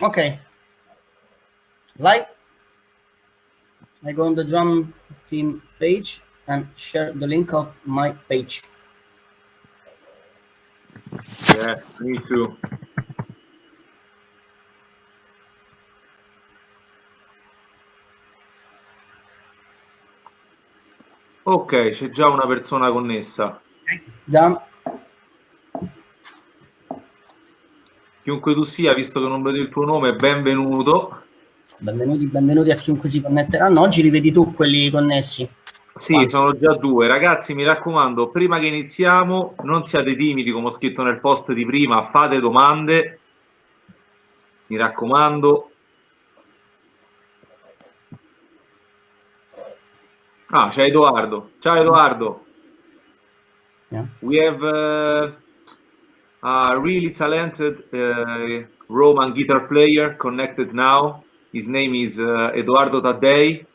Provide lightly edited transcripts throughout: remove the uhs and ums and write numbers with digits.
Okay. Like, I go on the drum team page and share the link of my page. Yeah, me too. Ok, c'è già una persona connessa. Done. Chiunque tu sia, visto che non vedo il tuo nome, benvenuto. Benvenuti a chiunque si connetteranno. Oggi li vedi tu quelli connessi. Sì, Quanti? sono già due. Ragazzi, mi raccomando, prima che iniziamo, non siate timidi, come ho scritto nel post di prima, fate domande. Mi raccomando. Ah, c'è Edoardo. Ciao Edoardo. Yeah. We have a really talented Roman guitar player connected now. His name is Edoardo Taddei,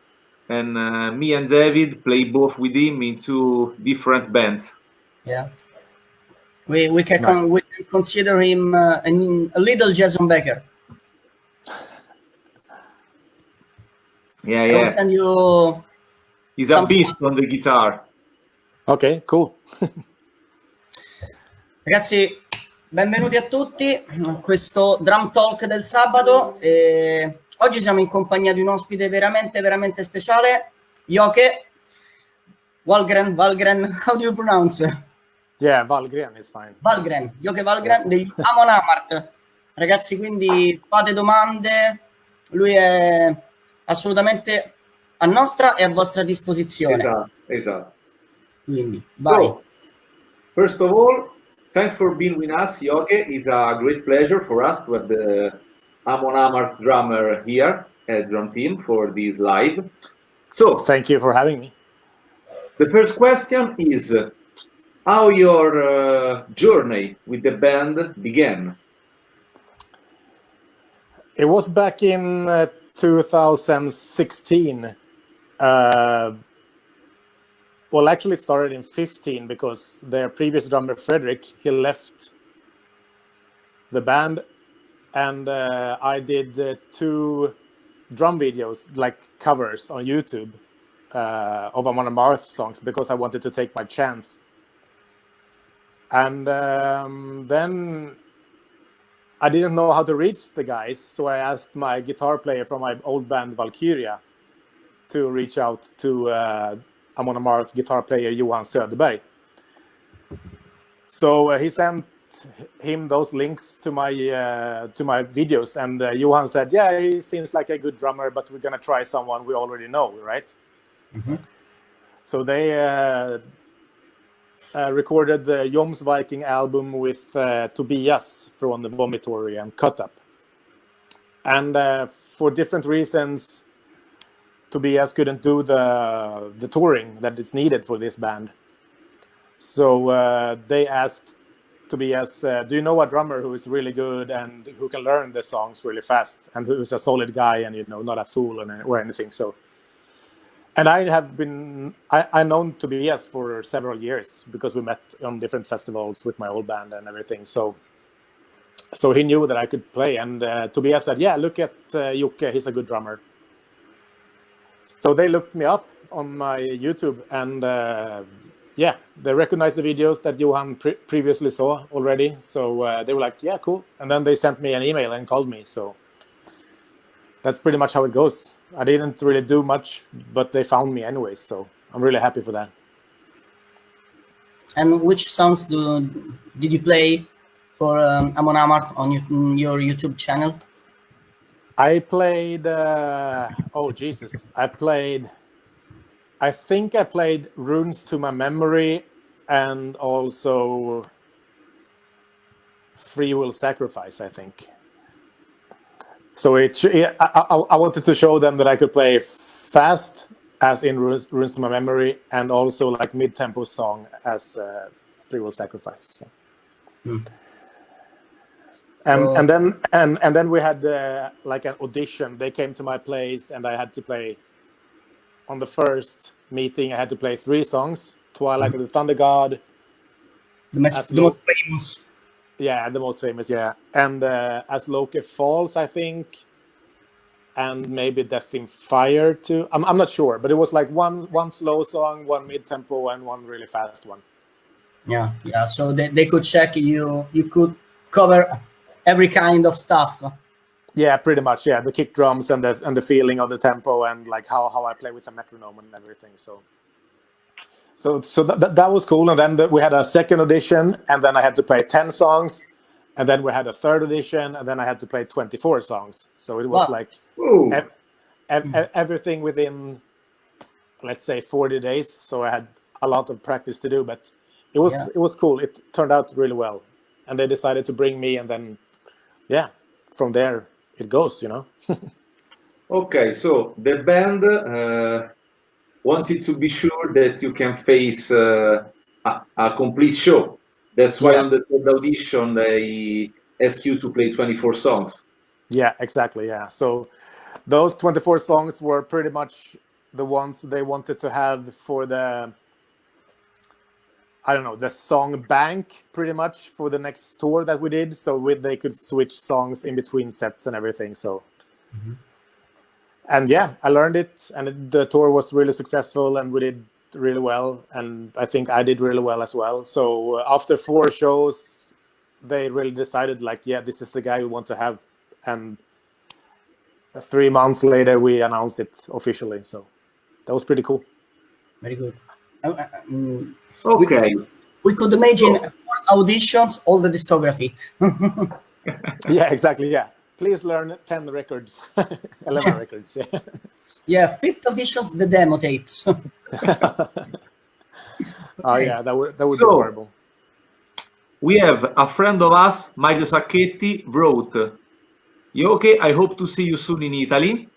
and me and David play both with him in two different bands. Yeah. We can Nice. we can consider him a little Jason Becker. Yeah, I will yeah. send you He's a beast on the guitar. Ok, cool. Ragazzi, benvenuti a tutti a questo Drum Talk del sabato. Oggi siamo in compagnia di un ospite veramente speciale, Jocke Wallgren, how do you pronounce? Yeah, Wallgren is fine. Wallgren, Jocke Wallgren degli Amon Amarth. Ragazzi, quindi fate domande, lui è assolutamente a nostra e a vostra disposizione. Esatto. Quindi, vai. So, first of all, thanks for being with us, Jocke. It's a great pleasure for us to have the Amon Amarth drummer here at Drum Team for this live. So, Thank you for having me. the first question is how your journey with the band began. It was back in 2016. Well, actually, it started in 15 because their previous drummer, Frederick, he left the band, and I did 2 drum videos, like covers on YouTube of Amon Amarth songs because I wanted to take my chance. And then I didn't know how to reach the guys, so I asked my guitar player from my old band, Valkyria, to reach out to Amon Amarth guitar player Johan Söderberg. So he sent him those links to my videos, and Johan said, "Yeah, he seems like a good drummer, but we're gonna try someone we already know, right?" Mm-hmm. So they recorded the Joms Viking album with Tobias from the Vomitory and Cut Up. And for different reasons, Tobias couldn't do the touring that is needed for this band. So they asked Tobias, do you know a drummer who is really good and who can learn the songs really fast and who's a solid guy and, you know, not a fool or anything? So, and I known Tobias for several years because we met on different festivals with my old band and everything. So he knew that I could play, and Tobias said, "Yeah, look at Jocke, he's a good drummer." So they looked me up on my YouTube, and yeah, they recognized the videos that Johan previously saw already. So they were like, "Yeah, cool." And then they sent me an email and called me. So that's pretty much how it goes. I didn't really do much, but they found me anyway. So I'm really happy for that. And which songs did you play for Amon Amarth on your YouTube channel? I played, oh Jesus, I think I played Runes to My Memory and also Free Will Sacrifice, I think. So I wanted to show them that I could play fast, as in Runes to My Memory, and also like mid-tempo song as Free Will Sacrifice. So. And then we had like an audition. They came to my place, and I had to play. On the first meeting, I had to play 3 songs: Twilight of the Thundergod, the most famous. Yeah, the most famous, yeah. And As Loki Falls, I think, and maybe Death in Fire too. I'm not sure, but it was like one slow song, one mid-tempo, and one really fast one. Yeah, yeah. So they could check you. You could cover every kind of stuff. Yeah, pretty much. Yeah, the kick drums and the feeling of the tempo and like how I play with the metronome and everything. So that was cool. And then we had a second audition, and then I had to play 10 songs, and then we had a third audition, and then I had to play 24 songs. So it was Wow. like Ooh. everything within, let's say, 40 days. So I had a lot of practice to do, but it was cool. It turned out really well, and they decided to bring me, and then from there it goes, Okay, so the band wanted to be sure that you can face a complete show. That's why on the third audition they asked you to play 24 songs. Yeah, exactly. Yeah. So those 24 songs were pretty much the ones they wanted to have for the, I don't know, the song bank pretty much for the next tour that we did. So they could switch songs in between sets and everything. So, and yeah, I learned it, and the tour was really successful, and we did really well. And I think I did really well as well. So after 4 shows, they really decided like, yeah, this is the guy we want to have. And 3 months later, we announced it officially. So that was pretty cool. Very good. Okay. We could imagine auditions, all the discography. Yeah, exactly. Yeah. Please learn 10 records, 11 records. Yeah. Yeah, 5th auditions, the demo tapes. Oh yeah, that would be horrible. We have a friend of us, Mario Sacchetti, wrote, Jocke, I hope to see you soon in Italy.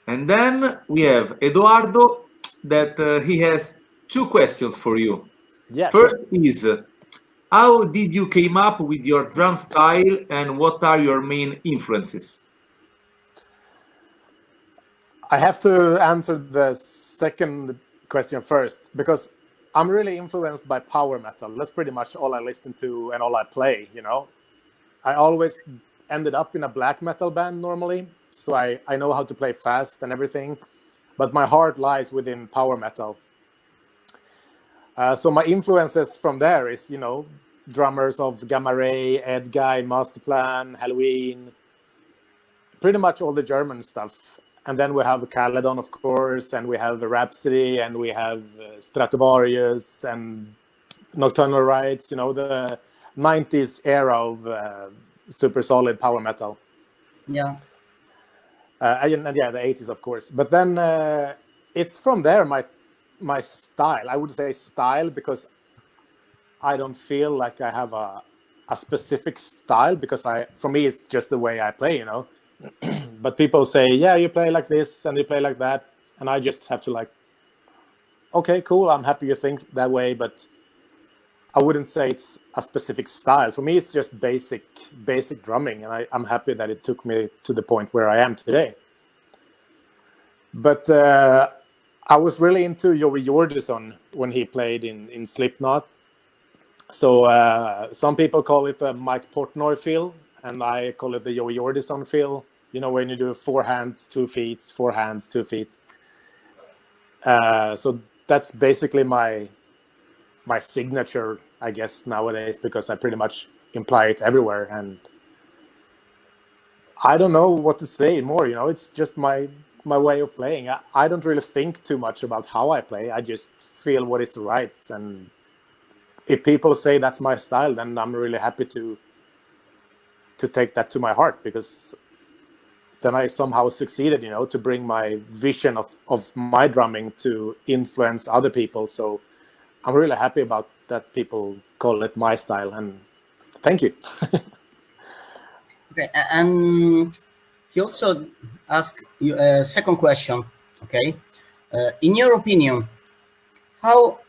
And then we have Edoardo that he has 2 questions for you. Yeah. First is, how did you came up with your drum style and what are your main influences? I have to answer the second question first, because I'm really influenced by power metal. That's pretty much all I listen to and all I play, I always ended up in a black metal band normally, so I know how to play fast and everything, but my heart lies within power metal. So my influences from there is, drummers of Gamma Ray, Ed Guy, Masterplan, Halloween, pretty much all the German stuff. And then we have Caledon, of course, and we have Rhapsody, and we have Stratovarius and Nocturnal Rites, the 90s era of super solid power metal. Yeah. And yeah, the 80s, of course. But then it's from there my style. I would say style because I don't feel like I have a specific style, because for me it's just the way I play, But people say, yeah, you play like this and you play like that, and I just have to like, okay, cool, I'm happy you think that way, but I wouldn't say it's a specific style. For me, it's just basic drumming, and I'm happy that it took me to the point where I am today. But I was really into Joey Jordison when he played in Slipknot. So some people call it the Mike Portnoy feel, and I call it the Joey Jordison feel. When you do 4 hands, 2 feet, 4 hands, 2 feet. So that's basically my signature, I guess, nowadays, because I pretty much imply it everywhere. And I don't know what to say more, it's just my way of playing. I don't really think too much about how I play. I just feel what is right. And if people say that's my style, then I'm really happy to take that to my heart, because then I somehow succeeded, to bring my vision of my drumming to influence other people. So I'm really happy about that people call it my style, and thank you. Okay, and he also asked you a second question. Okay, in your opinion, how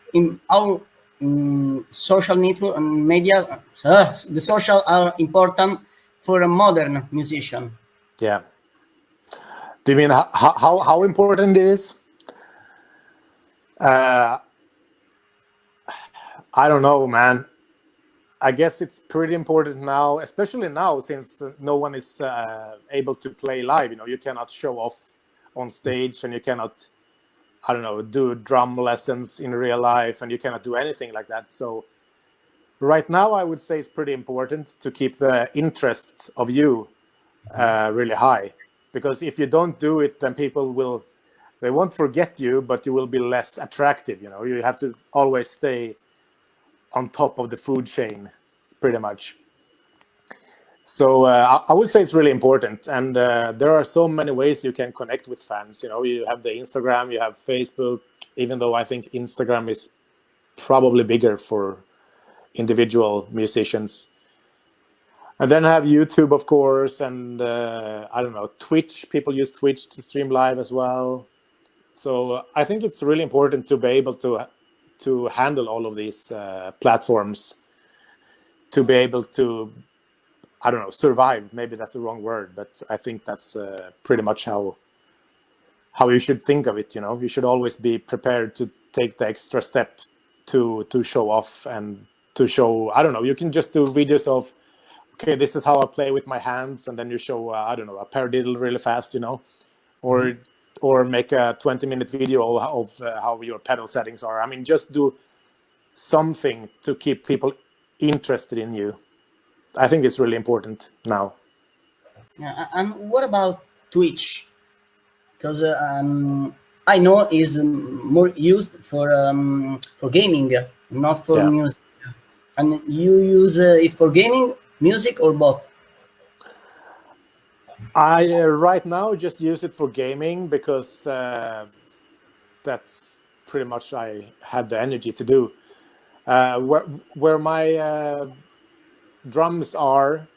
social network and media, the social are important for a modern musician? Yeah. Do you mean how important it is? I don't know, man. I guess it's pretty important now, especially now, since no one is able to play live. You know, you cannot show off on stage, and you cannot, I don't know, do drum lessons in real life, and you cannot do anything like that. So right now, I would say it's pretty important to keep the interest of you really high, because if you don't do it, then they won't forget you, but you will be less attractive. You know, you have to always stay on top of the food chain, pretty much. So I would say it's really important, and there are so many ways you can connect with fans. You know, you have the Instagram, you have Facebook, even though I think Instagram is probably bigger for individual musicians. And then I have YouTube, of course, and I don't know, Twitch. People use Twitch to stream live as well. So I think it's really important to be able to handle all of these platforms, to be able to, I don't know, survive. Maybe that's the wrong word, but I think that's pretty much how you should think of it. You know, you should always be prepared to take the extra step to show off and to show, I don't know, you can just do videos of, okay, this is how I play with my hands, and then you show, I don't know, a paradiddle really fast, you know, or make a 20-minute video of how your pedal settings are. I mean, just do something to keep people interested in you. I think it's really important now. Yeah, and what about Twitch? Because I know is more used for gaming, not for music. And you use it for gaming, music, or both? I right now just use it for gaming because that's pretty much I had the energy to do. Where my drums are,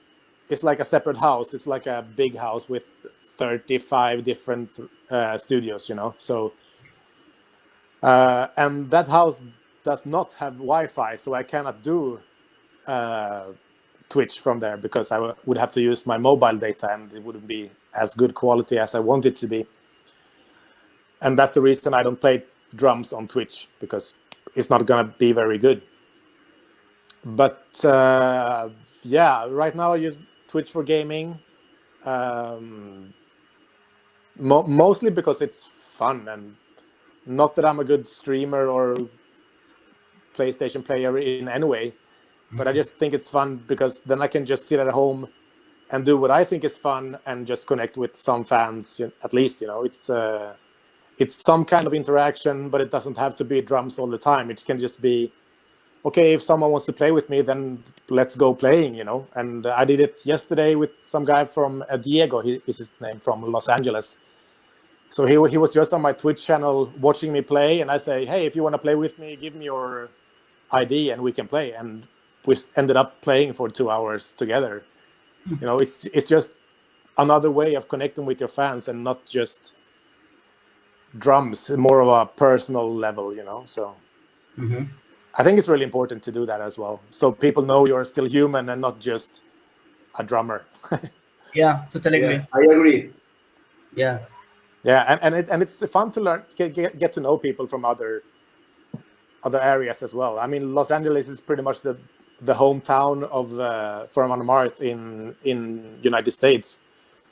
it's like a separate house. It's like a big house with 35 different studios, you know. So and that house does not have Wi-Fi, so I cannot do Twitch from there, because I would have to use my mobile data, and it wouldn't be as good quality as I want it to be. And that's the reason I don't play drums on Twitch, because it's not gonna be very good. But yeah, right now I use Twitch for gaming, mostly because it's fun, and not that I'm a good streamer or PlayStation player in any way, but I just think it's fun because then I can just sit at home and do what I think is fun and just connect with some fans. At least, you know, it's some kind of interaction, but it doesn't have to be drums all the time. It can just be, okay, if someone wants to play with me, then let's go playing, you know. And I did it yesterday with some guy from Diego, is his name, from Los Angeles. So he was just on my Twitch channel watching me play, and I say, hey, if you want to play with me, give me your ID and we can play. And we ended up playing for 2 hours together. You know, it's just another way of connecting with your fans, and not just drums, more of a personal level, you know. So I think it's really important to do that as well, so people know you're still human and not just a drummer. Yeah, totally agree. I agree. Yeah. Yeah, and it's fun to learn, get to know people from other areas as well. I mean, Los Angeles is pretty much the hometown of for Amon Amarth in United States.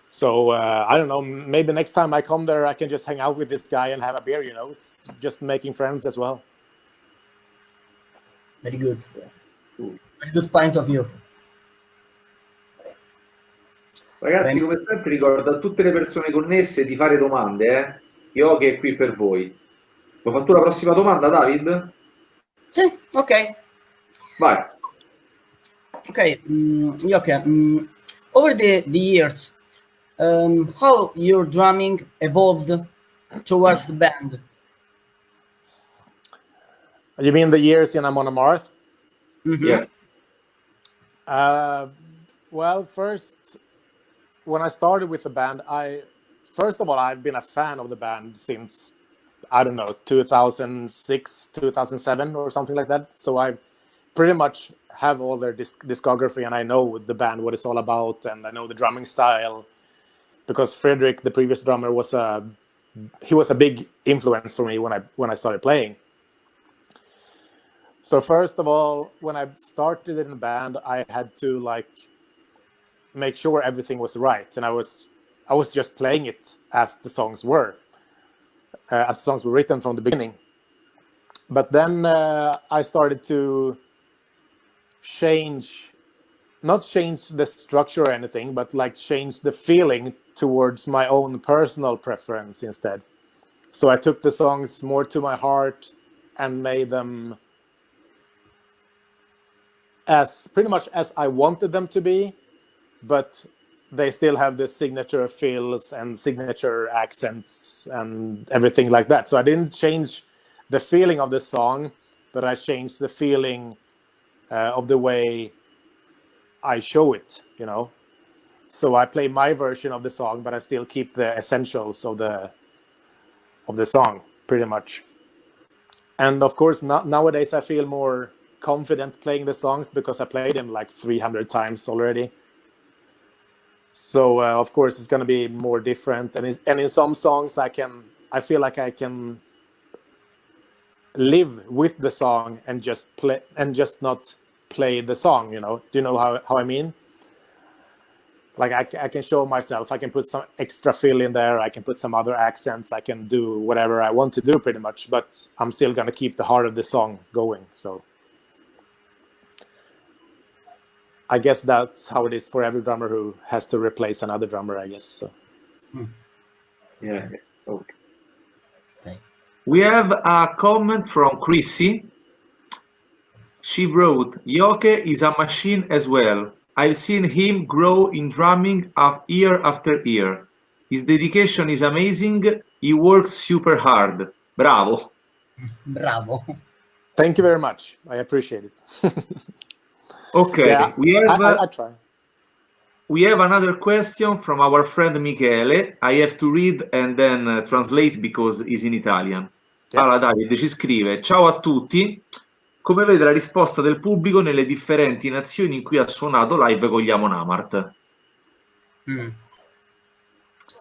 So I don't know, maybe next time I come there, I can just hang out with this guy and have a beer. You know, it's just making friends as well. Very good. Very good point of view. Ragazzi, come sempre ricordo a tutte le persone connesse di fare domande, Jocke è qui per voi. Ho fatto la prossima domanda, David? Sì, ok. Vai. Okay, Jocke, over the years, how your drumming evolved towards the band? You mean the years in Amon Amarth? Yes. Well, first, when I started with the band, first of all, I've been a fan of the band since, I don't know, 2006, 2007 or something like that. So I pretty much have all their discography, and I know the band, what it's all about, and I know the drumming style, because Fredrik, the previous drummer, was a big influence for me when I started playing. So first of all, when I started in the band, I had to like make sure everything was right, and I was just playing it as the songs were, as songs were written from the beginning. But then I started to not change the structure or anything, but like change the feeling towards my own personal preference instead. So I took the songs more to my heart and made them as pretty much as I wanted them to be, but they still have the signature feels and signature accents and everything like that. So I didn't change the feeling of the song, but I changed the feeling of the way I show it, you know. So I play my version of the song, but I still keep the essentials of the song pretty much. And of course, nowadays I feel more confident playing the songs because I played them like 300 times already. So of course it's going to be more different, and in some songs I feel like I can live with the song and just play and just not play the song, you know. Do you know how I mean? Like I can show myself, I can put some extra fill in there, I can put some other accents, I can do whatever I want to do pretty much, but I'm still going to keep the heart of the song going. So I guess that's how it is for every drummer who has to replace another drummer, I guess. So. Yeah. Okay. We have a comment from Chrissy. She wrote, Jocke is a machine as well. I've seen him grow in drumming year after year. His dedication is amazing. He works super hard. Bravo. Bravo. Thank you very much. I appreciate it. Okay, yeah, I try. We have another question from our friend Michele. I have to read and then translate because it's in Italian. Yeah. Allora, Davide ci scrive: Ciao a tutti. Come vede la risposta del pubblico nelle differenti nazioni in cui ha suonato live con gli Amon Amarth?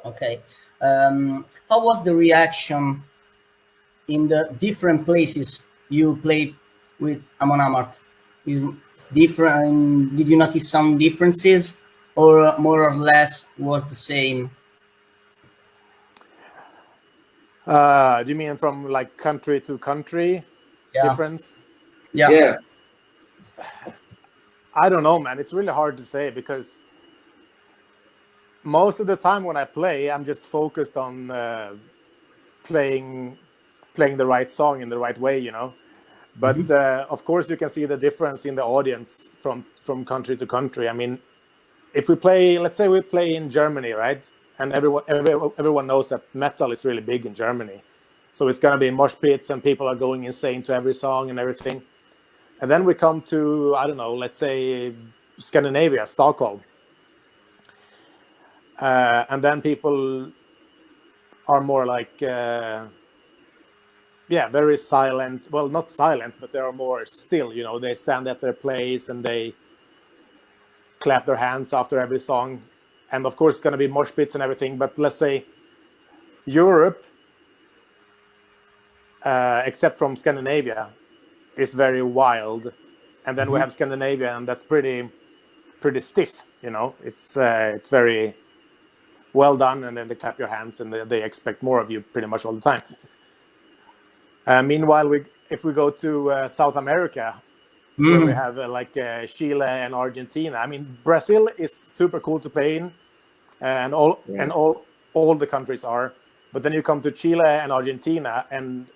Okay. How was the reaction in the different places you played with Amon Amarth? Is different? Did you notice some differences, or more or less was the same? Do you mean from like country to country difference? Yeah. I don't know, man. It's really hard to say because most of the time when I play, I'm just focused on playing the right song in the right way, you know. But of course, you can see the difference in the audience from country to country. I mean, if we play, let's say we play in Germany, right? And everyone knows that metal is really big in Germany. So it's going to be mosh pits and people are going insane to every song and everything. And then we come to, I don't know, let's say Scandinavia, Stockholm. And then people are more like, very silent. Well, not silent, but they are more still, you know. They stand at their place and they clap their hands after every song. And of course, it's going to be mosh pits and everything. But let's say Europe, except from Scandinavia, is very wild. And then we have Scandinavia, and that's pretty stiff, you know. It's very well done, and then they clap your hands, and they expect more of you pretty much all the time. Meanwhile, if we go to South America, where we have Chile and Argentina. I mean, Brazil is super cool to play in, and all the countries are. But then you come to Chile and Argentina, and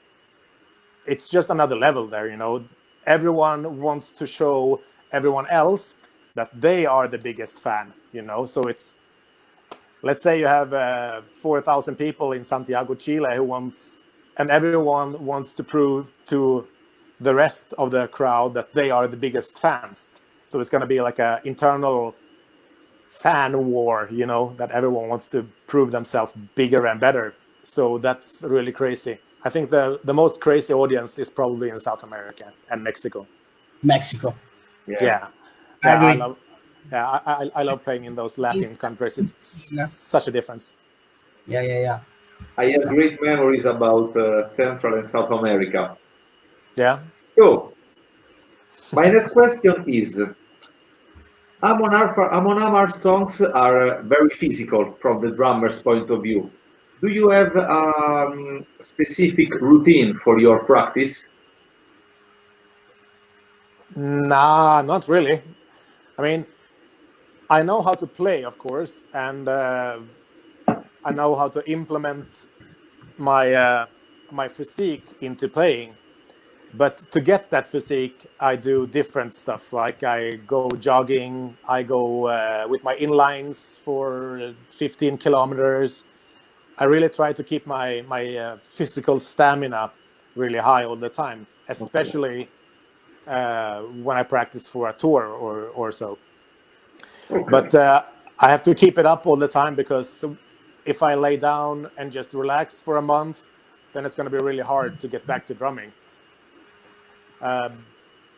it's just another level there. You know, everyone wants to show everyone else that they are the biggest fan. You know, so it's, let's say you have 4,000 people in Santiago, Chile, and everyone wants to prove to the rest of the crowd that they are the biggest fans. So it's going to be like an internal fan war, you know, that everyone wants to prove themselves bigger and better. So that's really crazy. I think the most crazy audience is probably in South America and Mexico. Yeah. I love playing in those Latin countries. It's such a difference. Yeah. I have great memories about Central and South America. Yeah. So, My next question is, Amon Amarth songs are very physical from the drummer's point of view. Do you have a specific routine for your practice? Nah, not really. I mean, I know how to play, of course, and I know how to implement my physique into playing. But to get that physique, I do different stuff. Like I go jogging, I go with my inlines for 15 kilometers. I really try to keep my physical stamina really high all the time, especially when I practice for a tour or so. Okay. But I have to keep it up all the time, because if I lay down and just relax for a month, then it's going to be really hard to get back to drumming.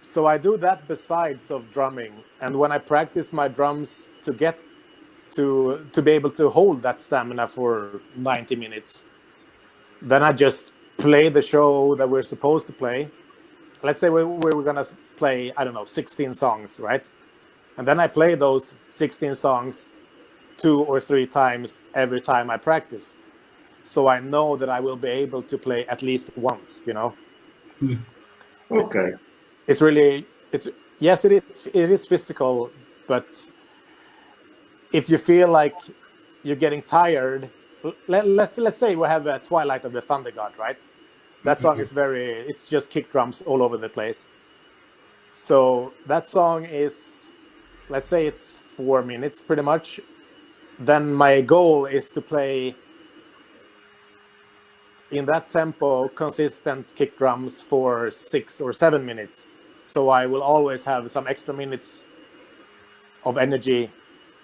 So I do that besides of drumming. And when I practice my drums to get to be able to hold that stamina for 90 minutes, then I just play the show that we're supposed to play. Let's say we're going to play, I don't know, 16 songs, right? And then I play those 16 songs 2 or 3 times every time I practice. So I know that I will be able to play at least once, you know? Okay. It's really, yes, it is physical, but if you feel like you're getting tired, let's say we have a Twilight of the Thundergod, right? That song is it's just kick drums all over the place. So that song is, let's say it's 4 minutes pretty much. Then my goal is to play in that tempo consistent kick drums for 6 or 7 minutes. So I will always have some extra minutes of energy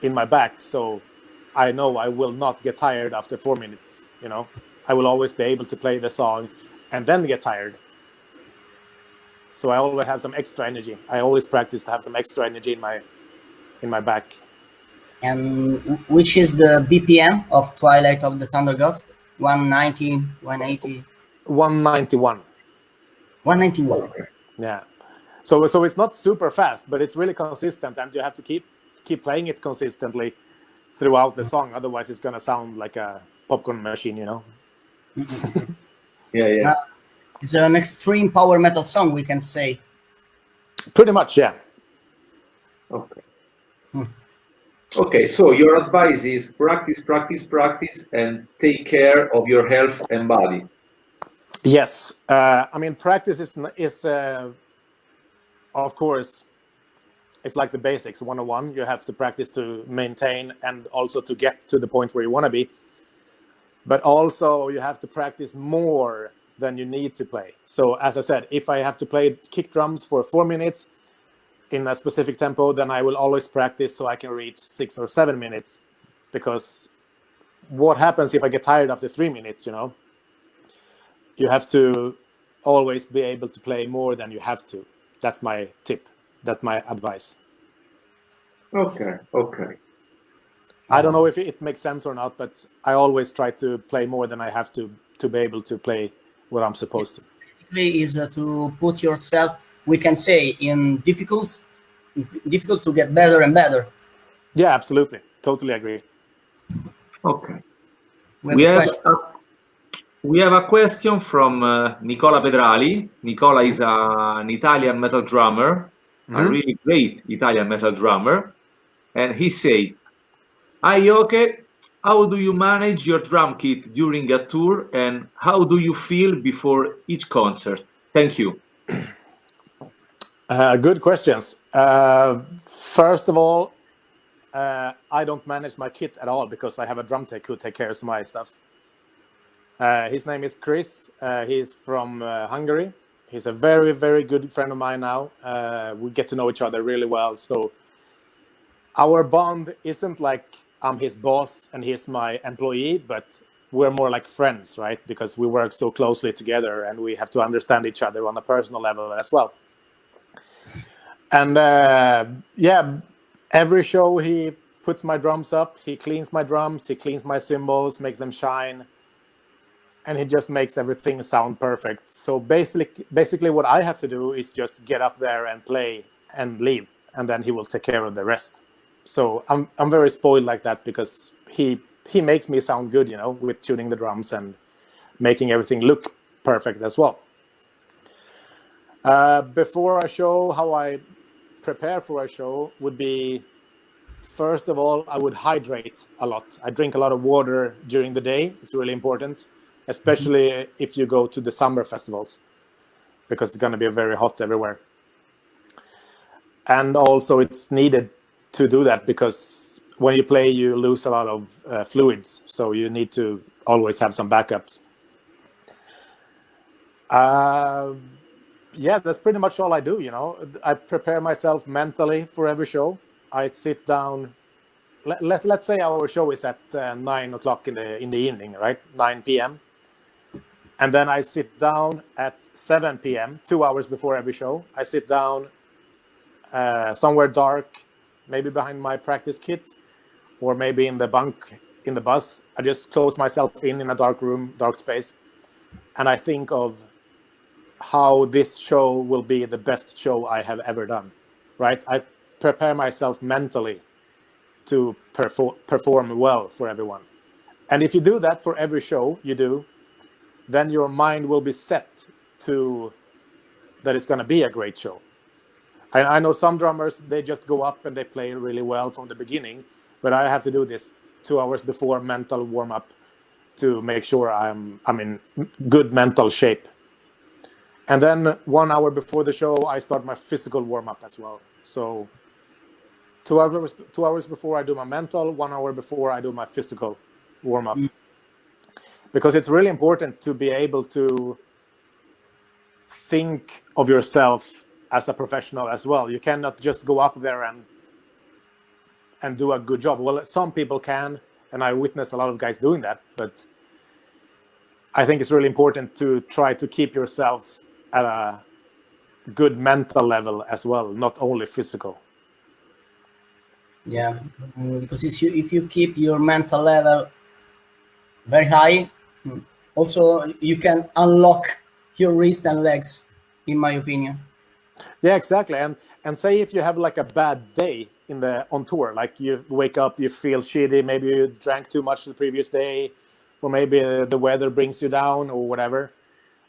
in my back. So I know I will not get tired after 4 minutes, you know. I will always be able to play the song and then get tired. So I always have some extra energy. I always practice to have some extra energy in my back. And which is the BPM of Twilight of the Thundergods? 190, 180? 191. 191. Yeah. So it's not super fast, but it's really consistent, and you have to keep playing it consistently throughout the song. Otherwise, it's gonna sound like a popcorn machine, you know. Yeah. It's an extreme power metal song, we can say. Pretty much, yeah. Okay. Okay, so your advice is practice, and take care of your health and body. Yes. I mean, practice is of course, it's like the basics 101. You have to practice to maintain and also to get to the point where you want to be. But also you have to practice more than you need to play. So as I said, if I have to play kick drums for 4 minutes in a specific tempo, then I will always practice so I can reach 6 or 7 minutes. Because what happens if I get tired after 3 minutes, you know? You have to always be able to play more than you have to. That's my tip. That's my advice. Okay. I don't know if it makes sense or not, but I always try to play more than I have to be able to play what I'm supposed to. Basically is to put yourself, we can say, in difficult to get better and better. Yeah, absolutely. Totally agree. Okay. We have a question from Nicola Pedrali. Nicola is an Italian metal drummer, a really great Italian metal drummer. And he said, "Hi Jocke, how do you manage your drum kit during a tour, and how do you feel before each concert? Thank you." Good questions. First of all, I don't manage my kit at all because I have a drum tech who takes care of my stuff. His name is Chris. He's from Hungary. He's a very, very good friend of mine now. We get to know each other really well. So our bond isn't like I'm his boss and he's my employee, but we're more like friends, right? Because we work so closely together and we have to understand each other on a personal level as well. And every show he puts my drums up, he cleans my drums, he cleans my cymbals, make them shine. and he just makes everything sound perfect. So basically what I have to do is just get up there and play and leave, and then he will take care of the rest. So I'm very spoiled like that, because he makes me sound good, you know, with tuning the drums and making everything look perfect as well. Before a show, how I prepare for a show would be, first of all, I would hydrate a lot. I drink a lot of water during the day. It's really important, especially if you go to the summer festivals, because it's going to be very hot everywhere. And also it's needed to do that, because when you play, you lose a lot of fluids. So you need to always have some backups. Yeah, that's pretty much all I do, you know. I prepare myself mentally for every show. I sit down. Let's say our show is at 9 o'clock in the evening, right? 9 p.m. And then I sit down at 7 p.m., 2 hours before every show. I sit down somewhere dark, maybe behind my practice kit, or maybe in the bunk in the bus. I just close myself in a dark room, dark space, and I think of how this show will be the best show I have ever done, right? I prepare myself mentally to perform well for everyone. And if you do that for every show you do, then your mind will be set to that it's going to be a great show. I know some drummers, they just go up and they play really well from the beginning, but I have to do this 2 hours before mental warm-up to make sure I'm in good mental shape. And then 1 hour before the show, I start my physical warm-up as well. So 2 hours before I do my mental, 1 hour before I do my physical warm-up. Because it's really important to be able to think of yourself as a professional as well. You cannot just go up there and do a good job. Well, some people can, and I witness a lot of guys doing that, but I think it's really important to try to keep yourself at a good mental level as well, not only physical. Yeah, because if you keep your mental level very high, also you can unlock your wrist and legs, in my opinion. Yeah, exactly. And say if you have like a bad day on tour, like you wake up, you feel shitty, maybe you drank too much the previous day, or maybe the weather brings you down or whatever,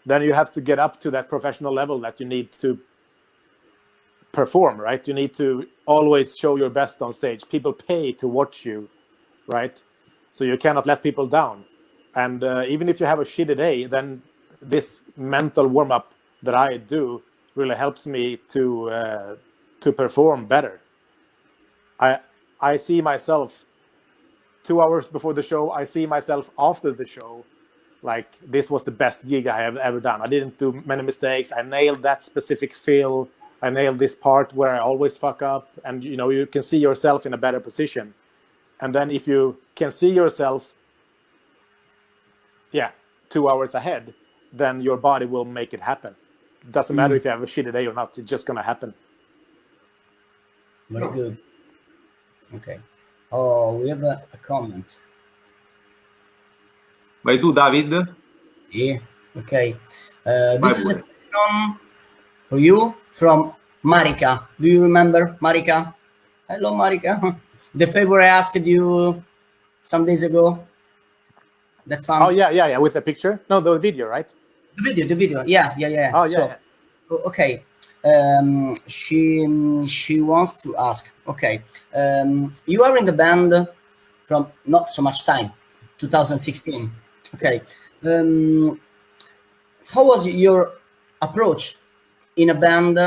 then you have to get up to that professional level that you need to perform, right? You need to always show your best on stage. People pay to watch you, right? So you cannot let people down. And even if you have a shitty day, then this mental warm-up that I do really helps me to perform better. I see myself 2 hours before the show. I see myself after the show, like this was the best gig I have ever done. I didn't do many mistakes. I nailed that specific fill. I nailed this part where I always fuck up. And you know, you can see yourself in a better position. And then if you can see yourself, 2 hours ahead, then your body will make it happen. It doesn't matter if you have a shitty day or not. It's just going to happen. Very good. Okay. Oh, we have a comment. Vai tu, David? Yeah. Okay. This is a question for you from Marika. Do you remember Marika? Hello, Marika. The favor I asked you some days ago. That found. Oh yeah. With the picture? No, the video, right? The video. Yeah. Oh yeah. So, okay. She wants to ask. Okay. You are in the band from not so much time, 2016. Okay. How was your approach in a band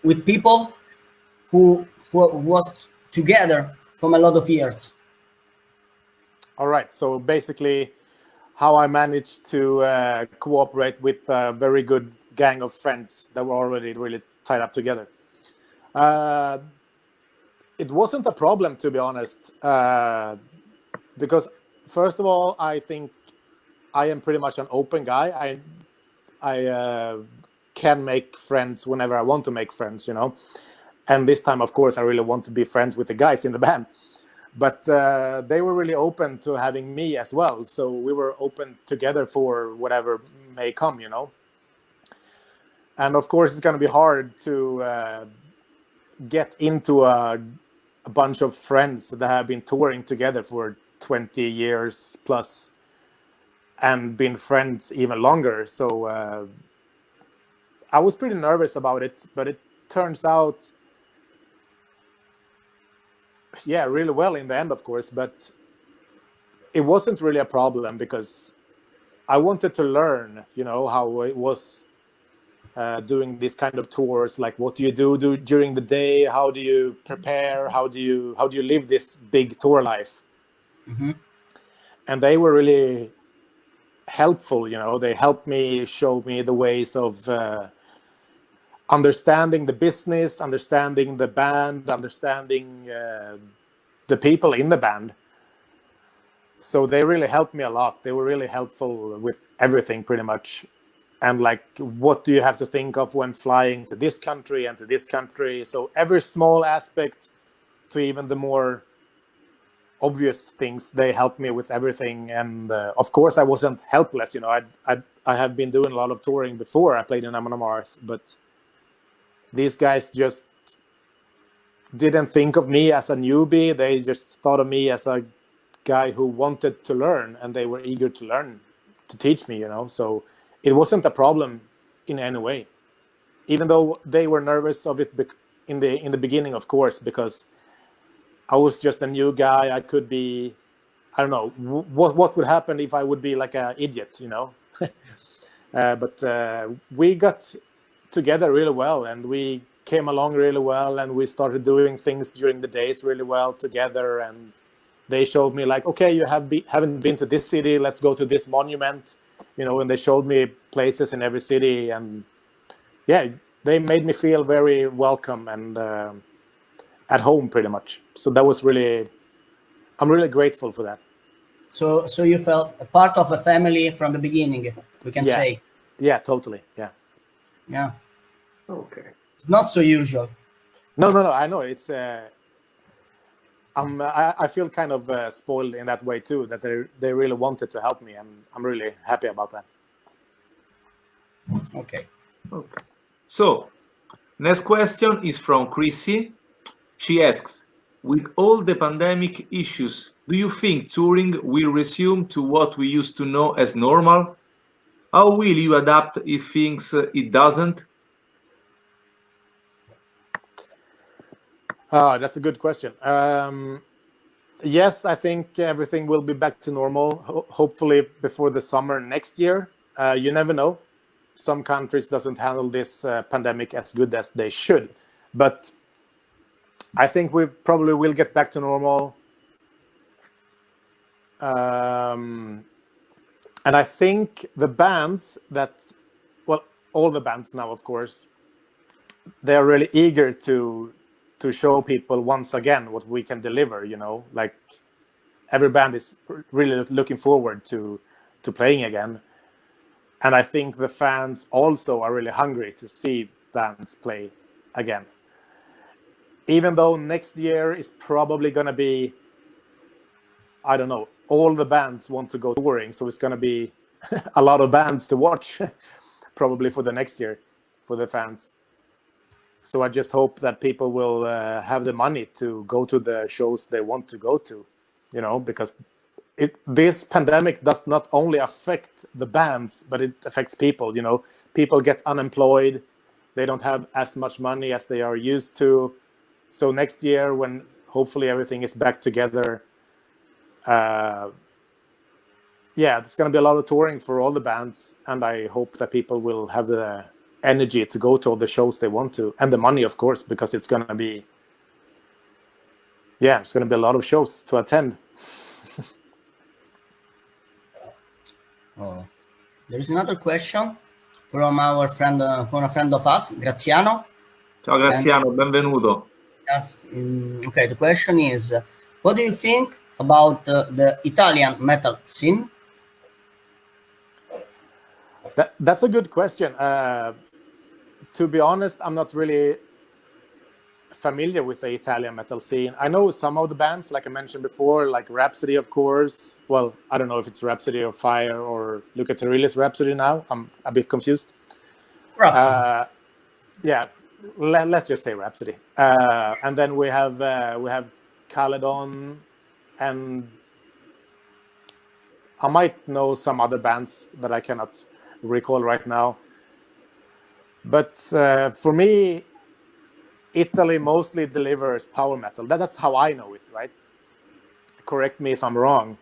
with people who was together from a lot of years? All right. So basically, how I managed to cooperate with a very good gang of friends that were already really tied up together. It wasn't a problem, to be honest, because first of all, I think I am pretty much an open guy. I can make friends whenever I want to make friends, you know. And this time, of course, I really want to be friends with the guys in the band. But they were really open to having me as well. So we were open together for whatever may come, And of course, it's going to be hard to get into a bunch of friends that have been touring together for 20 years plus and been friends even longer. So I was pretty nervous about it, but it turns out, really well in the end, of course. But it wasn't really a problem because I wanted to learn, how it was doing these kind of tours. Like, what do you do during the day? How do you prepare? How do you live this big tour life? Mm-hmm. And they were really helpful. They helped me, show me the ways of understanding the business, understanding the band, understanding the people in the band. So they really helped me a lot. They were really helpful with everything, pretty much. And like, what do you have to think of when flying to this country and to this country? So every small aspect to even the more obvious things, they helped me with everything. And of course, I wasn't helpless. I have been doing a lot of touring before. I played in Amon Amarth, but these guys just didn't think of me as a newbie. They just thought of me as a guy who wanted to learn, and they were eager to learn, to teach me, So it wasn't a problem in any way, even though they were nervous of it in the beginning, of course, because I was just a new guy. I could be, I don't know, what would happen if I would be like an idiot, But we got together really well, and we came along really well, and we started doing things during the days really well together. And they showed me like, okay, you haven't been to this city, let's go to this monument, and they showed me places in every city. And they made me feel very welcome and at home, pretty much. So that was I'm really grateful for that. So you felt a part of a family from the beginning, we can say. Yeah, totally. Yeah. Okay. Not so usual. No, I know. It's I feel kind of spoiled in that way too, that they really wanted to help me, and I'm really happy about that. Okay. So, next question is from Chrissy. She asks, with all the pandemic issues, do you think touring will resume to what we used to know as normal? How will you adapt if it doesn't? That's a good question. Yes, I think everything will be back to normal, hopefully before the summer next year. You never know. Some countries doesn't handle this pandemic as good as they should. But I think we probably will get back to normal. And I think the bands all the bands now, of course, they're really eager to show people once again what we can deliver, like every band is really looking forward to playing again. And I think the fans also are really hungry to see bands play again. Even though next year is probably going to be, I don't know, all the bands want to go touring, so it's going to be a lot of bands to watch probably for the next year for the fans. So I just hope that people will have the money to go to the shows they want to go to, because this pandemic does not only affect the bands, but it affects people. People get unemployed. They don't have as much money as they are used to. So next year, when hopefully everything is back together, there's going to be a lot of touring for all the bands. And I hope that people will have the energy to go to all the shows they want to, and the money, of course, because it's going to be a lot of shows to attend. There is another question from our friend, from a friend of us, Graziano. Ciao Graziano, benvenuto. Yes. Okay, the question is, what do you think about the Italian metal scene? That's a good question. To be honest, I'm not really familiar with the Italian metal scene. I know some of the bands, like I mentioned before, like Rhapsody, of course. Well, I don't know if it's Rhapsody of Fire or Luca Turilli's Rhapsody now. I'm a bit confused. Rhapsody. Yeah, let's just say Rhapsody. And then we have Caledon, and I might know some other bands that I cannot recall right now. But for me, Italy mostly delivers power metal. That's how I know it, right? Correct me if I'm wrong.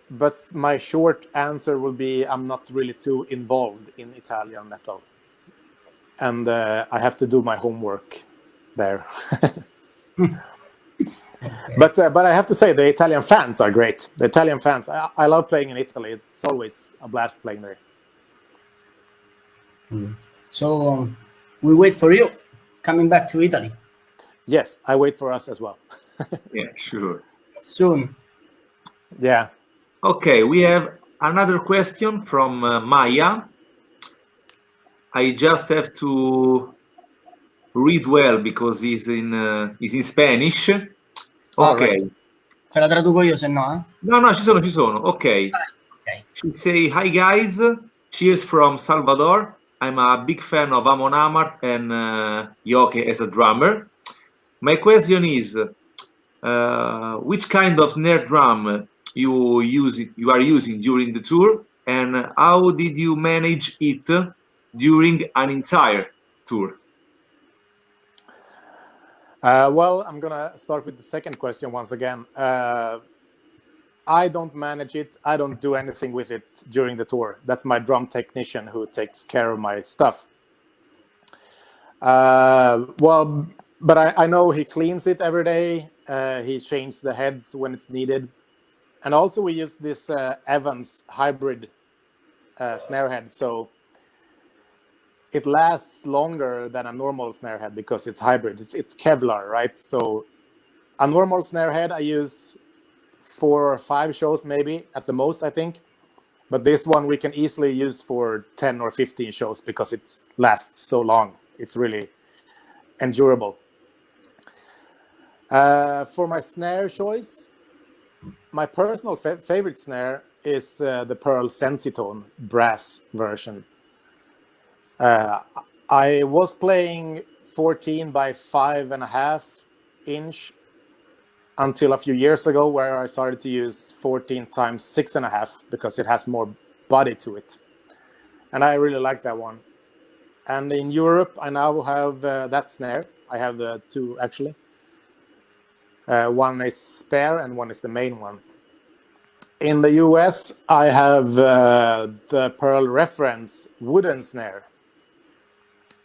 But my short answer will be I'm not really too involved in Italian metal. And I have to do my homework there. But I have to say, the Italian fans are great. The Italian fans, I love playing in Italy. It's always a blast playing there. So we wait for you coming back to Italy. Yes, I wait for us as well. Yeah, sure. Soon. Yeah. Okay, we have another question from Maya. I just have to read well because he's in Spanish. Ok. Right. Te la traduco io se no, eh? No, ci sono. Ok. Okay. She say, hi guys, cheers from Salvador. I'm a big fan of Amon Amarth and Jocke as a drummer. My question is, which kind of snare drum you are using during the tour, and how did you manage it during an entire tour? Well, I'm gonna start with the second question once again. I don't manage it. I don't do anything with it during the tour. That's my drum technician who takes care of my stuff. Well, but I know he cleans it every day. He changes the heads when it's needed. And also we use this Evans hybrid snare head. So it lasts longer than a normal snare head because it's hybrid. It's Kevlar, right? So a normal snare head I use 4 or 5 shows maybe at the most, I think. But this one we can easily use for 10 or 15 shows because it lasts so long. It's really endurable. For my snare choice, my personal favorite snare is the Pearl Sensitone brass version. I was playing 14 by 5.5 inch until a few years ago, where I started to use 14 times 6.5 because it has more body to it. And I really like that one. And in Europe, I now have that snare. I have the 2 actually. One is spare and one is the main one. In the US, I have the Pearl Reference wooden snare.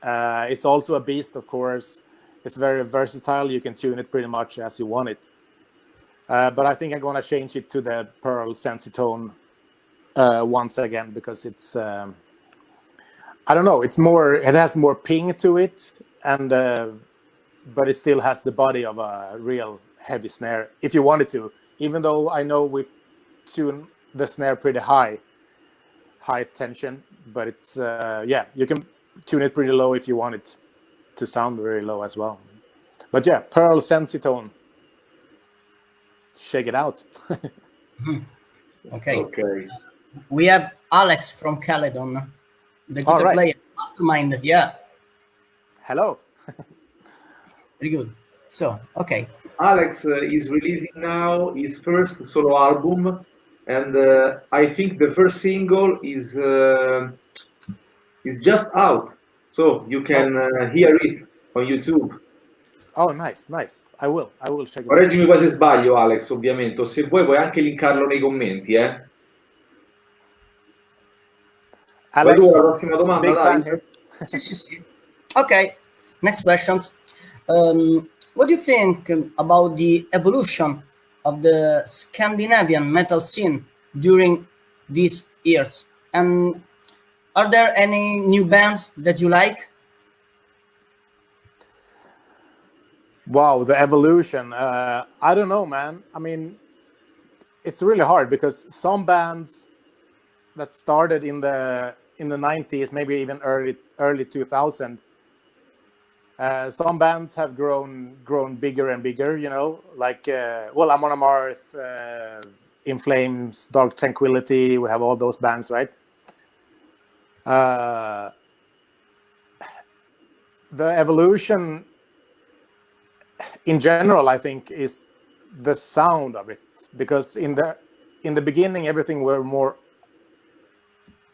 It's also a beast, of course. It's very versatile. You can tune it pretty much as you want it. But I think I'm going to change it to the Pearl Sensitone once again because it's, I don't know, it has more ping to it, and but it still has the body of a real heavy snare if you wanted to, even though I know we tune the snare pretty high tension, but it's, yeah, you can tune it pretty low if you want it to sound very low as well. But yeah, Pearl Sensitone. Check it out. Okay. Okay. We have Alex from Caledon, the guitar player, mastermind. Yeah. Hello. Very good. So, okay. Alex is releasing now his first solo album, and I think the first single is just out, so you can hear it on YouTube. Oh, nice. I will check it out. Correggimi qua se sbaglio, Alex, ovviamente, o se vuoi puoi anche linkarlo nei commenti, Alex, Vai tu alla prossima domanda, big fan dai. here. Okay. Next questions. What do you think about the evolution of the Scandinavian metal scene during these years? And are there any new bands that you like? Wow, the evolution. I don't know, man. I mean, it's really hard because some bands that started in the 90s, maybe even early 2000, Some bands have grown bigger and bigger, like Amon Amarth, In Flames, Dark Tranquility. We have all those bands, right? The evolution in general, I think, is the sound of it, because in the beginning everything were more,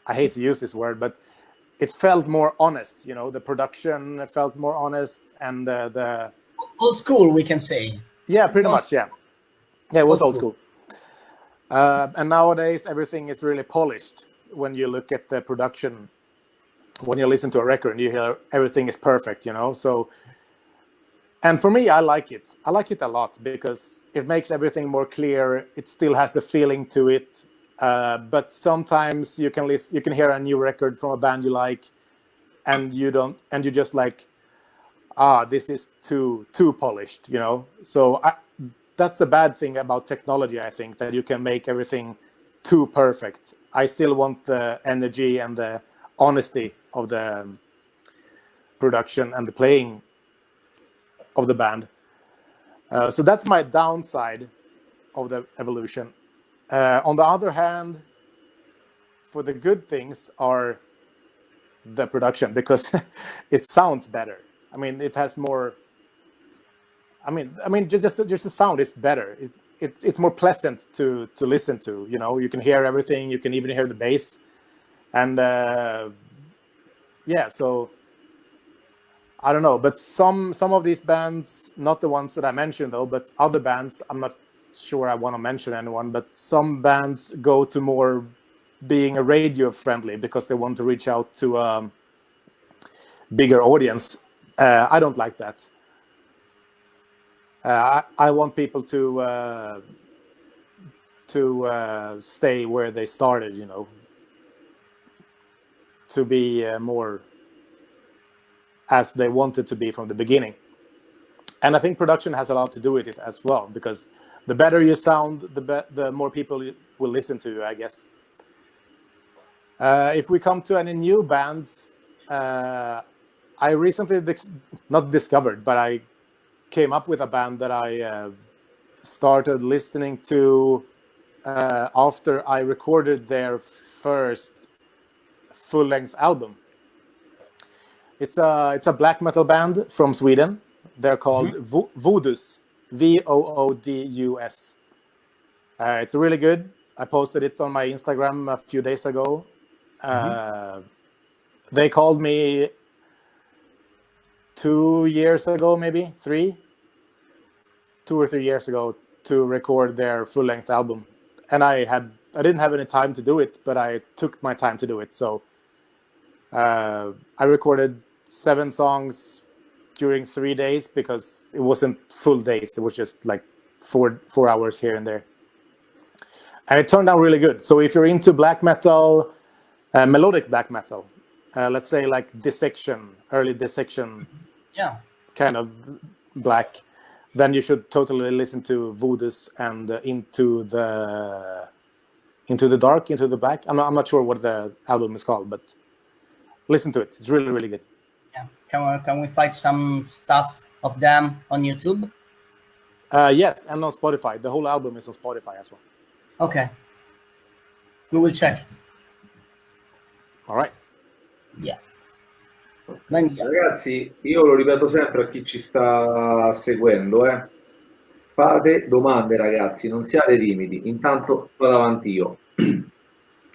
I hate to use this word, but it felt more honest. The production felt more honest, and the old school, we can say. Yeah, pretty much. Yeah, it was old school. And nowadays everything is really polished. When you look at the production, when you listen to a record and you hear everything is perfect, So, and for me, I like it. I like it a lot because it makes everything more clear. It still has the feeling to it. But sometimes you can hear a new record from a band you like, and you just like, this is too polished, So that's the bad thing about technology, I think, that you can make everything too perfect. I still want the energy and the honesty of the production and the playing of the band. So that's my downside of the evolution. On the other hand, for the good things are the production, because it sounds better. I mean, it has more. I mean, just the sound is better. It's more pleasant to listen to. You can hear everything. You can even hear the bass, and So I don't know, but some of these bands, not the ones that I mentioned though, but other bands, I'm not sure I want to mention anyone, but some bands go to more being a radio friendly because they want to reach out to a bigger audience. I don't like that. I want people to stay where they started, to be more as they wanted to be from the beginning. And I think production has a lot to do with it as well, because the better you sound, the more people will listen to you, I guess. If we come to any new bands, I recently not discovered, but I came up with a band that I started listening to after I recorded their first full-length album. It's a black metal band from Sweden. They're called Voodus, Voodus. It's really good. I posted it on my Instagram a few days ago. They called me 2 years ago, maybe 2 or 3 years ago, to record their full-length album, and I didn't have any time to do it, but I took my time to do it. So I recorded 7 songs during 3 days, because it wasn't full days. It was just like 4 hours here and there, and it turned out really good. So if you're into black metal, melodic black metal, let's say like early Dissection, kind of black, then you should totally listen to Voodus and Into the Dark, Into the Black. I'm not sure what the album is called, but listen to it. It's really, really good. Yeah. Can we find some stuff of them on YouTube? Yes, and on Spotify. The whole album is on Spotify as well. Okay. We will check. All right. Yeah. Ragazzi, io lo ripeto sempre a chi ci sta seguendo, fate domande, ragazzi, non siate timidi. Intanto vado avanti io.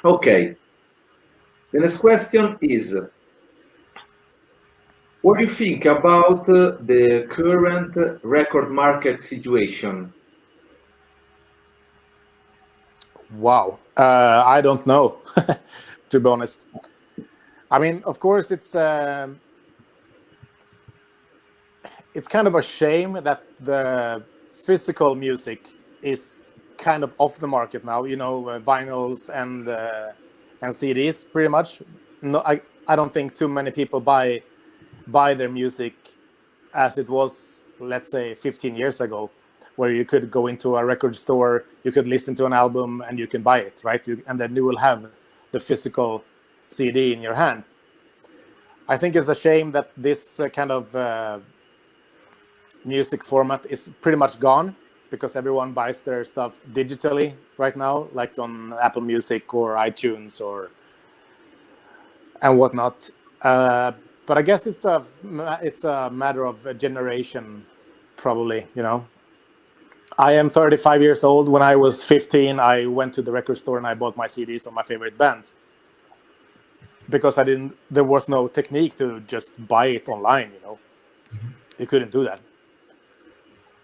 Ok. The next question is, what do you think about the current record market situation? Wow. I don't know, to be honest. I mean, of course, it's kind of a shame that the physical music is kind of off the market now. Vinyls and CDs, pretty much. No, I don't think too many people buy their music as it was, let's say, 15 years ago, where you could go into a record store, you could listen to an album, and you can buy it, right? And then you will have the physical CD in your hand. I think it's a shame that this kind of music format is pretty much gone, because everyone buys their stuff digitally right now, like on Apple Music or iTunes and whatnot. But I guess it's a matter of a generation, probably. I am 35 years old. When I was 15, I went to the record store and I bought my CDs of my favorite bands, because there was no technique to just buy it online. You couldn't do that.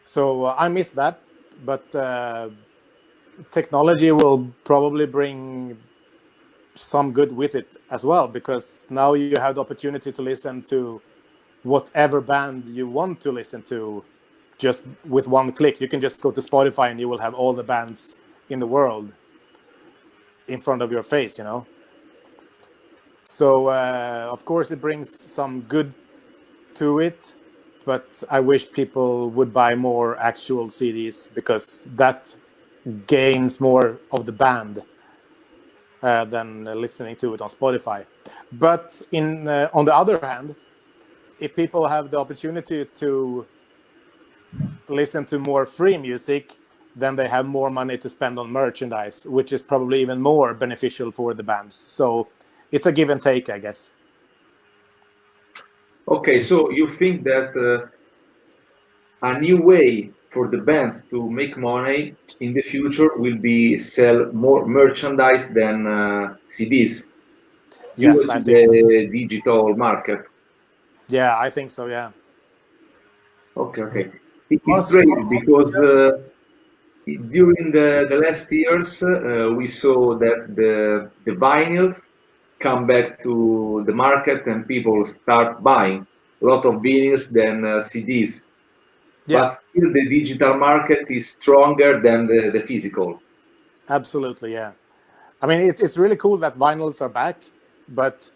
So I miss that, but technology will probably bring some good with it as well, because now you have the opportunity to listen to whatever band you want to listen to just with one click. You can just go to Spotify and you will have all the bands in the world in front of your face, So of course it brings some good to it, but I wish people would buy more actual CDs, because that gains more of the band than listening to it on Spotify. But on the other hand, if people have the opportunity to listen to more free music, then they have more money to spend on merchandise, which is probably even more beneficial for the bands. So it's a give and take, I guess. Okay, so you think that a new way for the bands to make money in the future will be sell more merchandise than CDs? Yes, due I to think so. the digital market. Yeah, I think so, yeah. Okay. It's great because during the last years we saw that the vinyls come back to the market and people start buying a lot of vinyls than CDs. Yeah. But still the digital market is stronger than the physical. Absolutely, yeah. I mean, it's really cool that vinyls are back, but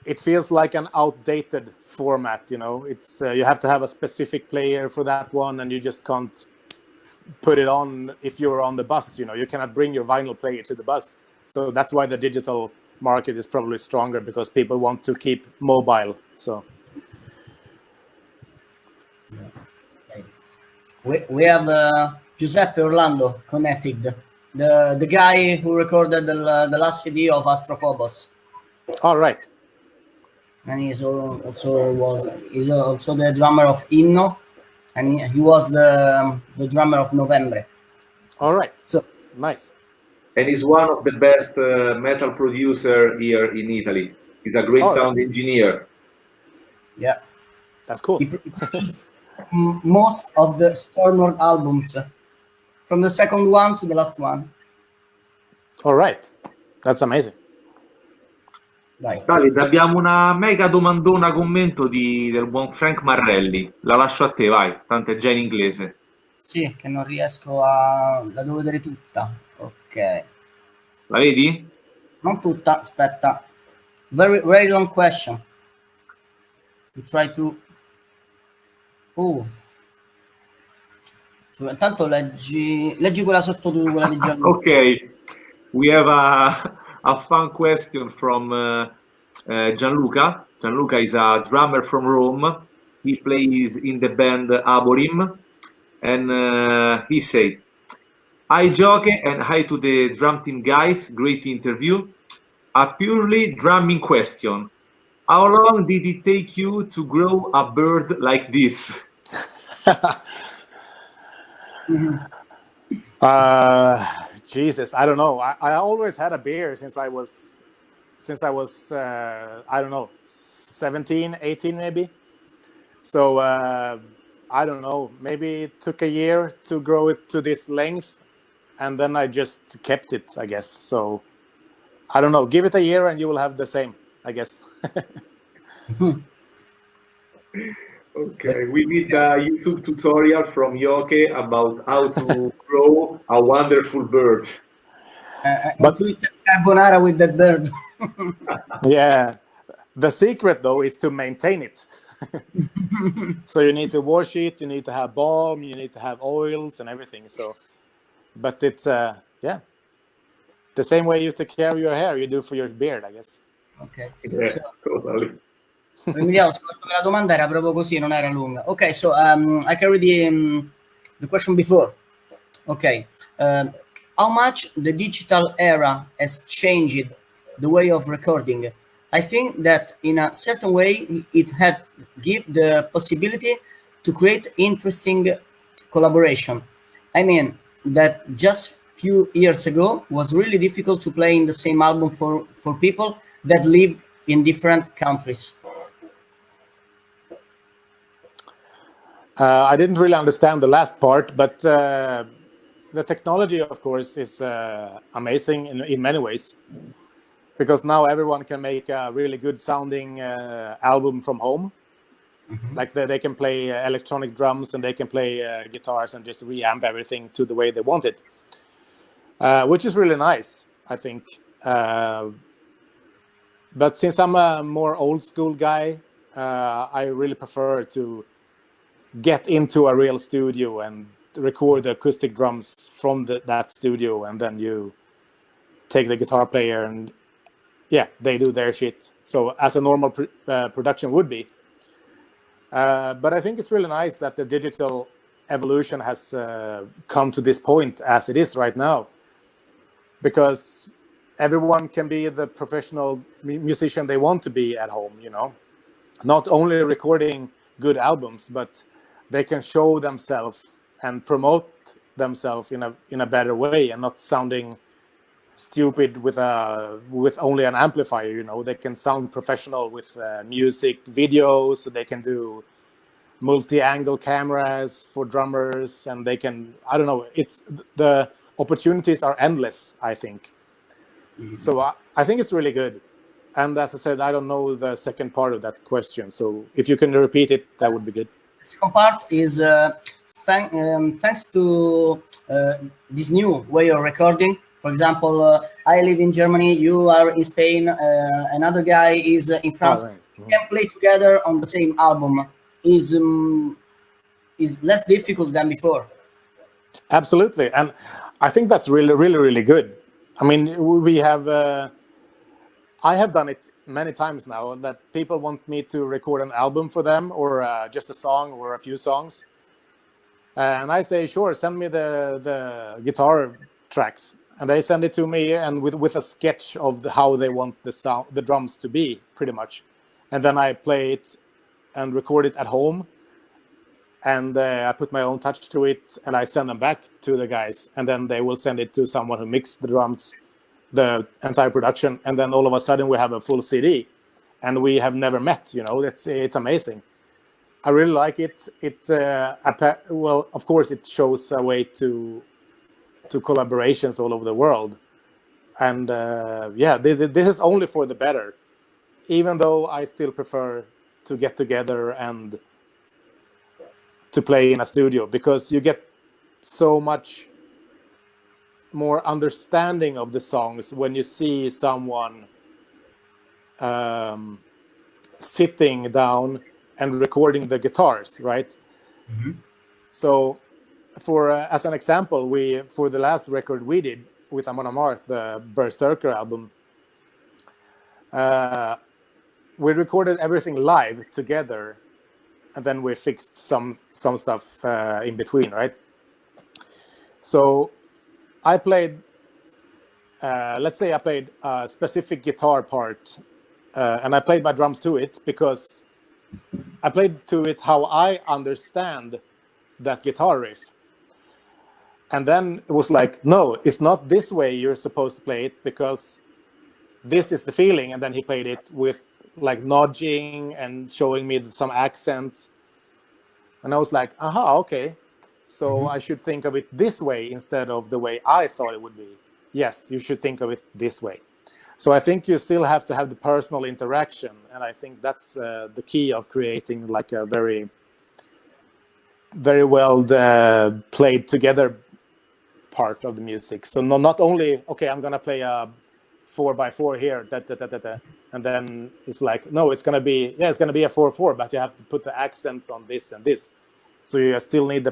it feels like an outdated format, It's you have to have a specific player for that one, and you just can't put it on if you're on the bus, You cannot bring your vinyl player to the bus. So that's why the digital market is probably stronger, because people want to keep mobile. So we have Giuseppe Orlando connected, the guy who recorded the last CD of Astrophobos. All right. And he's also the drummer of Inno, and he was the drummer of Novembre. All right. So nice. And he's one of the best metal producer here in Italy. He's a great sound engineer. Yeah, that's cool. He produced most of the Stormlord albums, from the second one to the last one. All right, that's amazing. Davide, abbiamo una mega domandona commento del buon Frank Marrelli. La lascio a te, vai, tanto è già in inglese. Sì, che non riesco la devo vedere tutta. Ok. La vedi? Non tutta, aspetta. Very, very long question. We try to... Cioè, intanto leggi quella sotto tu, quella di Gianluca. Ok. We have a fun question from Gianluca. Gianluca is a drummer from Rome. He plays in the band Aborim. And he said, "Hi Jocke and hi to the drum team guys. Great interview. A purely drumming question. How long did it take you to grow a bird like this?" Jesus, I don't know. I always had a beard since I was I don't know, 17, 18 maybe. So I don't know, maybe it took a year to grow it to this length, and then I just kept it, I guess. So I don't know, give it a year and you will have the same, I guess. Okay, we need a YouTube tutorial from Jocke about how to grow a wonderful bird. But we carbonara with that bird. Yeah, the secret though is to maintain it. So you need to wash it, you need to have balm, you need to have oils and everything. So, but it's the same way you take care of your hair, you do for your beard, I guess. Ok. Yeah, totally. Vediamo, la domanda era proprio così, non era lunga. Ok, so I can read the question before. Okay, how much the digital era has changed the way of recording? I think that in a certain way it had give the possibility to create interesting collaboration. I mean that just few years ago was really difficult to play in the same album for people that live in different countries. I didn't really understand the last part, but the technology, of course, is amazing in many ways, because now everyone can make a really good sounding album from home. Like they can play electronic drums and they can play guitars and just reamp everything to the way they want it, which is really nice, I think. But since I'm a more old school guy, I really prefer to get into a real studio and record the acoustic drums from that studio, and then you take the guitar player and they do their shit. So as a normal production would be. But I think it's really nice that the digital evolution has come to this point as it is right now, because everyone can be the professional musician they want to be at home, not only recording good albums, but they can show themselves and promote themselves in a better way, and not sounding stupid with only an amplifier. They can sound professional with music videos. They can do multi-angle cameras for drummers, and they can, I don't know, it's the opportunities are endless, I think. So I think it's really good. And as I said, I don't know the second part of that question, so if you can repeat it, that would be good. The second part is thanks to this new way of recording. For example, I live in Germany, you are in Spain, another guy is in France. Right. We can play together on the same album. Is less difficult than before. Absolutely, and I think that's really, really, really good. I mean, we have. I have done it many times now that people want me to record an album for them, or just a song or a few songs, and I say, sure, send me the guitar tracks, and they send it to me, and with a sketch of how they want the drums to be, pretty much, and then I play it and record it at home, and I put my own touch to it, and I send them back to the guys, and then they will send it to someone who mixed the drums, the entire production, and then all of a sudden we have a full CD, and we have never met. It's amazing. I really like it. Well, of course, it shows a way to collaborations all over the world, and this is only for the better. Even though I still prefer to get together and to play in a studio, because you get so much more understanding of the songs when you see someone sitting down and recording the guitars, right? Mm-hmm. So for as an example, for the last record we did with Amon Amarth, the Berserker album, we recorded everything live together, and then we fixed some stuff in between, right? So I played, let's say I played a specific guitar part, and I played my drums to it, because I played to it how I understand that guitar riff. And then it was like, no, it's not this way you're supposed to play it, because this is the feeling. And then he played it with like nudging and showing me some accents. And I was like, aha, okay. So I should think of it this way instead of the way I thought it would be. Yes, you should think of it this way. So I think you still have to have the personal interaction. And I think that's the key of creating like a very, very well played together part of the music. So not only, okay, I'm going to play a 4x4 here, and then it's like, no, it's going to be a 4/4, but you have to put the accents on this and this. So you still need the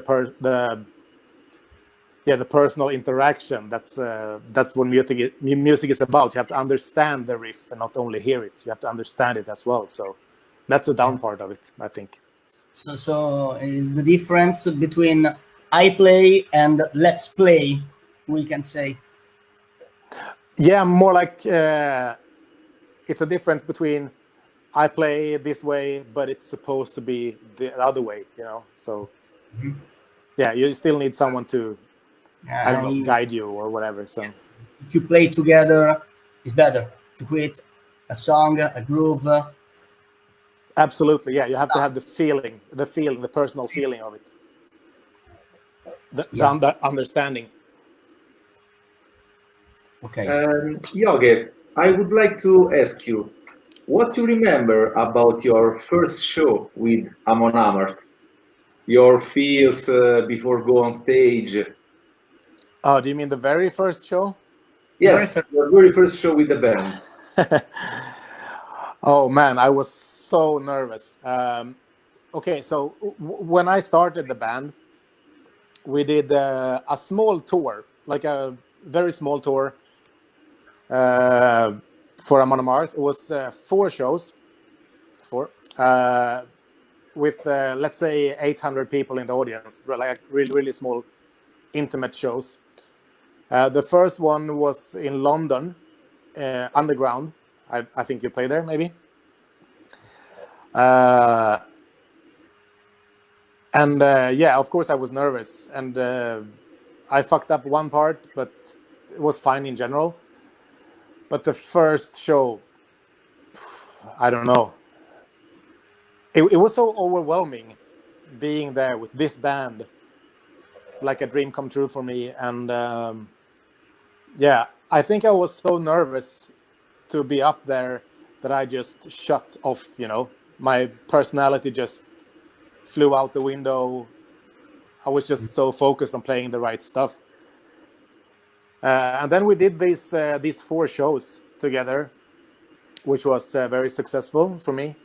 the personal interaction. That's what music is about. You have to understand the riff and not only hear it. You have to understand it as well. So that's the down part of it, I think. So is the difference between I play and let's play, we can say. Yeah, more like it's a difference between I play this way, but it's supposed to be the other way, So, yeah, you still need someone to, I don't know, guide you or whatever. So, if you play together, it's better to create a song, a groove. Absolutely, yeah. You have to have the personal feeling of it, the understanding. Okay. Jocke, I would like to ask you, what you remember about your first show with Amon Amarth? Your feels before go on stage? Oh, do you mean the very first show? Yes, your very first show with the band. Oh man, I was so nervous. Okay, so when I started the band, we did a small tour, like a very small tour for Amon Amarth. It was 4 shows, with let's say 800 people in the audience, like really small, intimate shows. The first one was in London, underground. I think you played there, maybe. Yeah, of course I was nervous, and I fucked up one part, but it was fine in general. But the first show, I don't know. It was so overwhelming being there with this band, like a dream come true for me. And yeah, I think I was so nervous to be up there that I just shut off, My personality just flew out the window. I was just so focused on playing the right stuff. And then we did these 4 shows together, which was very successful for me.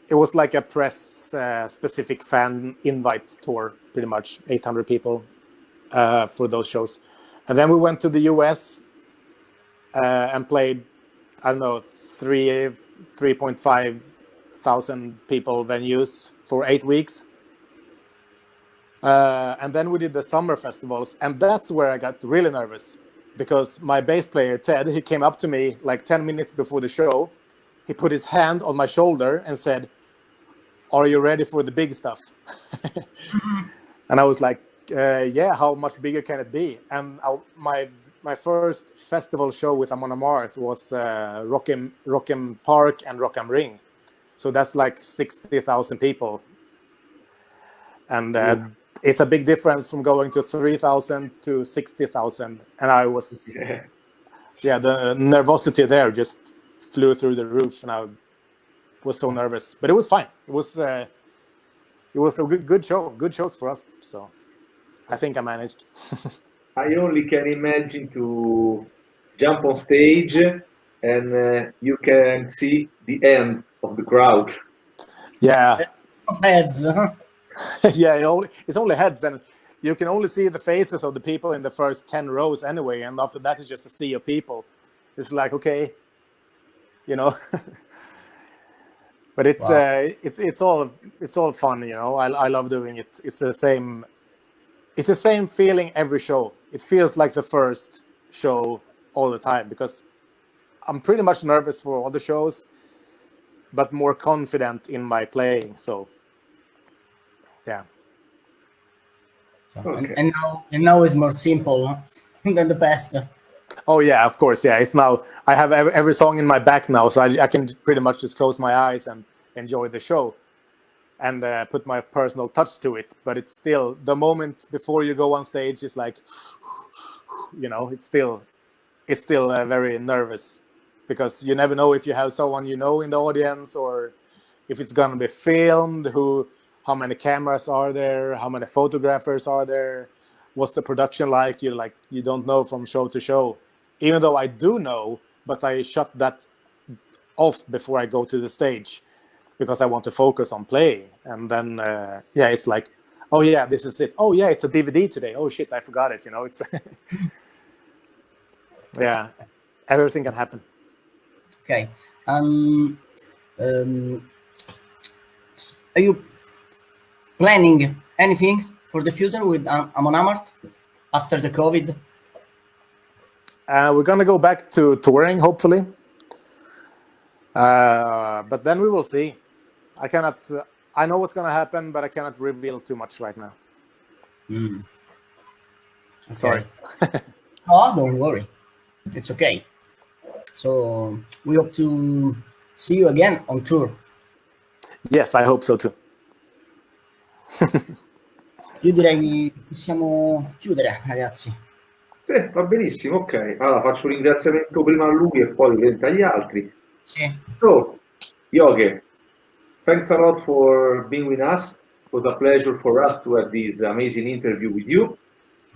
It was like a press specific fan invite tour, pretty much 800 people for those shows. And then we went to the US and played, I don't know, 3.5 thousand people venues for 8 weeks. And then we did the summer festivals, and that's where I got really nervous, because my bass player Ted, he came up to me like 10 minutes before the show. He put his hand on my shoulder and said, "Are you ready for the big stuff?" And I was like, yeah, how much bigger can it be? And my first festival show with Amon Amarth was Rock'em Park and Rock'em Ring. So that's like 60,000 people. And it's a big difference from going to 3,000 to 60,000. And I was, the nervosity there just flew through the roof, and I was so nervous. But it was fine. It was a good show, good shows for us. So I think I managed. I only can imagine to jump on stage and you can see the end of the crowd. Yeah. Heads. Huh? Yeah, it's only heads, and you can only see the faces of the people in the first 10 rows anyway, and after that it's just a sea of people. It's like, okay, but it's all fun, I love doing it. It's the same feeling every show. It feels like the first show all the time, because I'm pretty much nervous for all the shows, but more confident in my playing. So yeah. So, okay. and now it's more simple than the past. Oh yeah, of course. Yeah, it's now I have every song in my back now, so I can pretty much just close my eyes and enjoy the show, and put my personal touch to it. But it's still, the moment before you go on stage is like, it's still very nervous, because you never know if you have someone in the audience, or if it's gonna be filmed. How many cameras are there? How many photographers are there? What's the production like? You don't know from show to show. Even though I do know, but I shut that off before I go to the stage, because I want to focus on playing. And then, it's like, oh yeah, this is it. Oh yeah, it's a DVD today. Oh shit, I forgot it. It's yeah, everything can happen. Okay. Are you planning anything for the future with Amon Amarth after the COVID? We're gonna go back to touring, hopefully. But then we will see. I cannot. I know what's gonna happen, but I cannot reveal too much right now. Okay. Sorry. Oh, don't worry. It's okay. So we hope to see you again on tour. Yes, I hope so too. Io direi che possiamo chiudere, ragazzi. Va benissimo, ok. Allora faccio un ringraziamento prima a lui e poi ovviamente agli altri. Sì. So, Jocke, thanks a lot for being with us. It was a pleasure for us to have this amazing interview with you.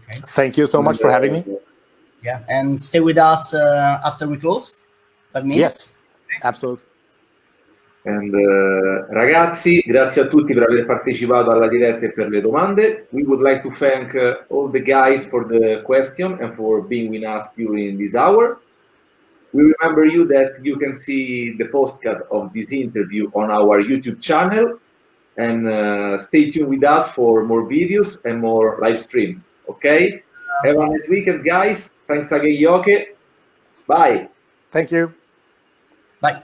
Okay. Thank you so much for having me. Yeah, and stay with us after we close. 5 minutes. Yes, absolutely. And, ragazzi, grazie a tutti per aver partecipato alla diretta e per le domande. We would like to thank all the guys for the question and for being with us during this hour. We remember you that you can see the postcard of this interview on our YouTube channel, and stay tuned with us for more videos and more live streams. Okay? Have a nice weekend, guys. Thanks again, Jocke. Bye. Thank you. Bye.